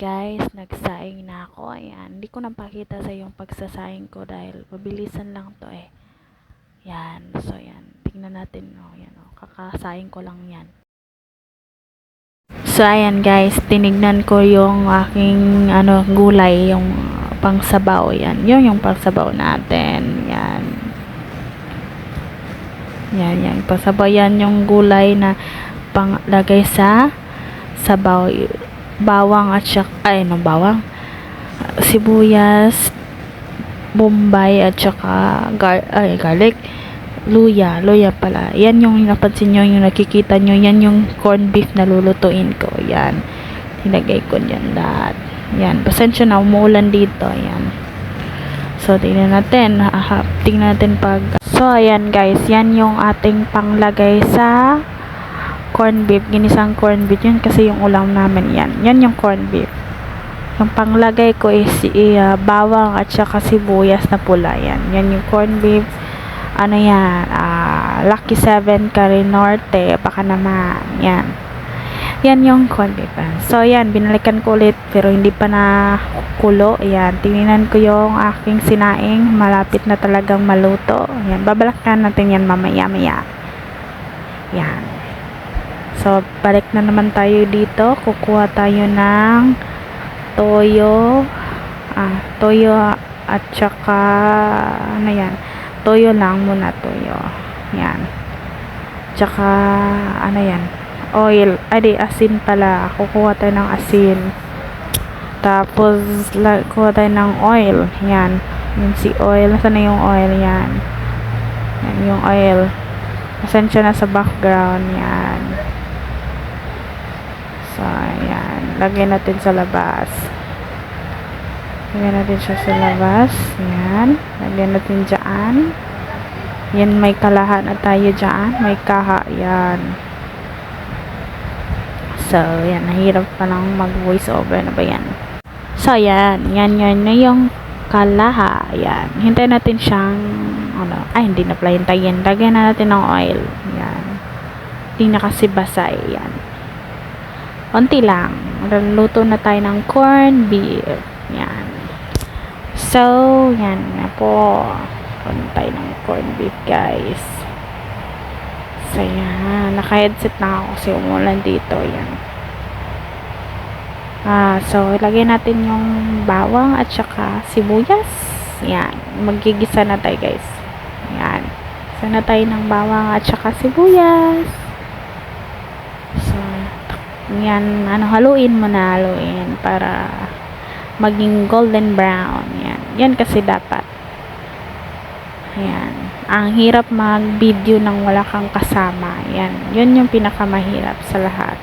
guys, nagsaing na ako. Ayan, hindi ko napakita sa yung pagsasaing ko dahil mabilisan lang to eh. Yan, so yan, tingnan natin. Oh, yan, oh, kakasaing ko lang yan. So ayan guys, tinignan ko yung aking gulay, yung pangsabaw. Yan, yun yung pangsabaw natin. Yan. Yan, pangsabaw yan yung gulay na panglagay sa sabaw. Bawang at saka bawang, sibuyas, bombay at saka garlic, luya pala. Yan yung napansin nyo, yung nakikita nyo, yan yung corned beef na lulutuin ko. Yan, nilagay ko yan lahat. Yan, pasensya na, umuulan dito. Yan, so tingnan natin pag so ayan guys, yan yung ating panglagay sa corned beef, ginisang corned beef. Yan kasi yung ulam namin. Yan yung corned beef. Yung panglagay ko is bawang at saka sibuyas na pula. Yan yung corned beef. Yan, Lucky 7 Curry Norte, baka naman. Yan yung corned beef. So yan, binalikan ko ulit pero hindi pa na kulo. Yan, tingnan ko yung aking sinaing, malapit na talagang maluto. Yan, babalakan natin yan mamaya. Yan. So, balik na naman tayo dito. Kukuha tayo ng toyo. Toyo at saka yan. Toyo lang muna, toyo. Yan. Tsaka yan. Oil. Asin pala. Kukuha tayo ng asin. Tapos, kukuha tayo ng oil. Yan. Yung si oil. Nasaan na yung oil? Yan. Yan yung oil. Pasensya na sa background. Yan. So, ayan. Lagyan natin sa labas. Lagyan natin siya sa labas. Ayan. Lagyan natin dyan. Yan, may kalahat na tayo dyan. May kaha. Yan. So, yan. Nahirap pa lang mag-voice over na ba yan? So, ayan. Yan na yung kalaha. Ayan. Hintayin natin siyang hindi na pala hintayin. Lagyan na natin ng oil. Yan. Hindi na kasi basa. Yan. Konti lang. Luto na tayo ng corned beef. Yan. So, yan na po. Luto tayo ng corned beef, guys. So, yan. Naka-headset na ako kasi umulan dito. Yan. So, ilagay natin yung bawang at saka sibuyas. Yan. Magigisa na tayo, guys. Yan. Gisa na tayo ng bawang at saka sibuyas. So, yan, haluin mo na, para maging golden brown. Yan kasi dapat. Ayan. Ang hirap mag-video nang wala kang kasama. Yun yung pinakamahirap sa lahat.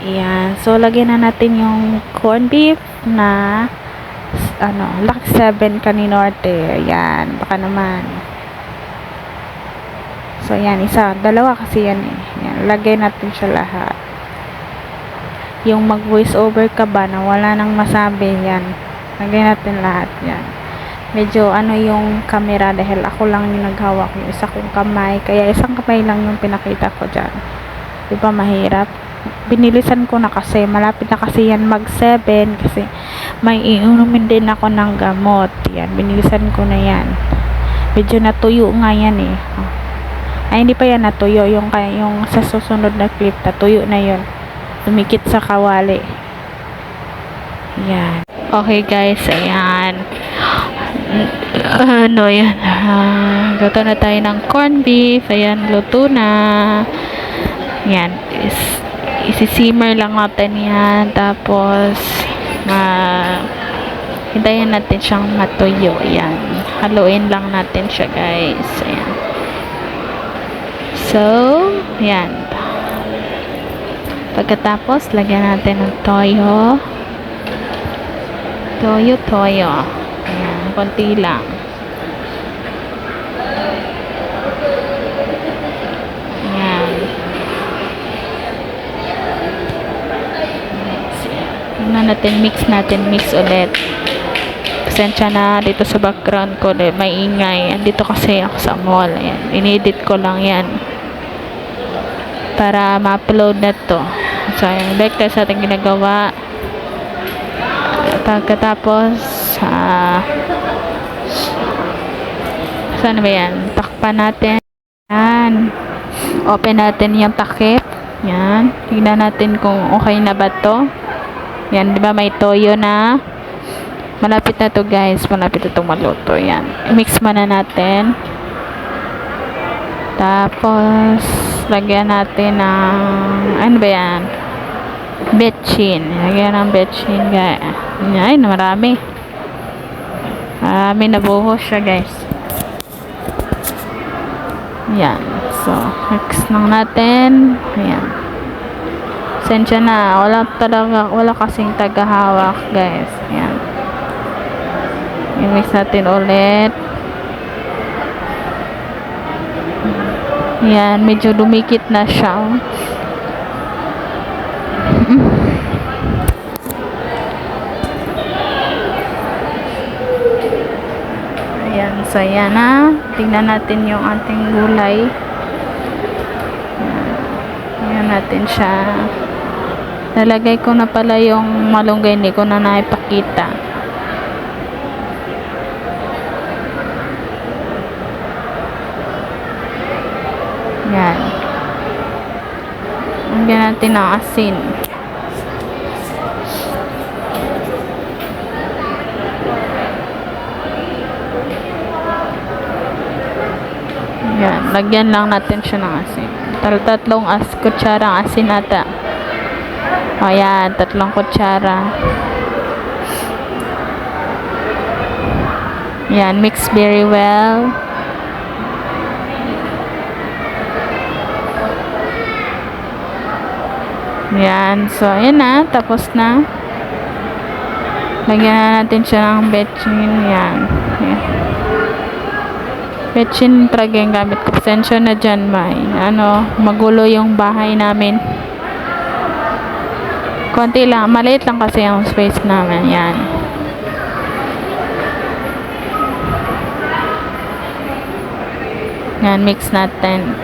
Ayan. So, lagyan na natin yung corned beef na Lucky 7 Curry Norte. Ayan, baka naman. So, ayan, dalawa kasi yan eh. Ayan, lagay natin siya lahat. Yung mag-voice over ka ba na wala nang masabi, yan. Lagay natin lahat, yan. Medyo yung camera dahil ako lang yung naghawak yung isa kong kamay. Kaya isang kamay lang yung pinakita ko dyan. Diba mahirap? Binilisan ko na kasi malapit na kasi yan mag 7 kasi may iinumin din ako ng gamot. Yan, binilisan ko na yan. Medyo natuyo nga yan eh. Hindi pa yan natuyo, yung sa susunod na clip natuyo na yun, tumikit sa kawali. Yan. Okay guys, ayan. Yan. Luto na tayo ng corned beef. Ayan, luto na. Yan, isi-simmer lang natin yan. Tapos, hintayin natin siyang matuyo. Yan. Haluin lang natin siya, guys. Ayan. So, yan. Pagkatapos, lagyan natin ng toyo. Toyo. Ayan, konti lang. Mix ulit pasensya na dito sa background ko, may ingay. Andito kasi ako sa mall. Ayan. Inedit ko lang yan para ma-upload na to. So, ayan, back tayo sa ating ginagawa. Pagkatapos, saan ba yan? Takpan natin. Yan. Open natin yung takip. Yan. Tignan natin kung okay na ba to. Yan, di ba may toyo na? Malapit na to guys. Malapit na itong maluto. Yan. I-mix muna natin. Tapos, lagyan natin ng, ano ba yan? Betchin. Lagyan ng betchin guys. Yan, marami. Marami nabuhos siya guys. Yan. So, mix lang natin. Ayan. Sensya na. Wala kasing tagahawak guys. Ayan. I-mix natin ulit. Yan, medyo dumikit na siya. Ayan, so yan na. Tingnan natin yung ating gulay. Ayan natin siya. Nalagay ko na pala yung malunggay, hindi ko na naipakita. Yan. Lagyan natin ng asin. Yan. Lagyan lang natin siya ng asin. Tatlong kutsarang asin ata. O yan. 3 kutsara. Yan. Mix very well. Yan. So, ayan na. Tapos na. Lagyan na natin siya ng betchin. Yan. Ayan. Betchin talaga yung gamit ko. Pasensya na dyan, magulo yung bahay namin. Konti lang. Maliit lang kasi yung space namin. Yan. Yan. Mix natin.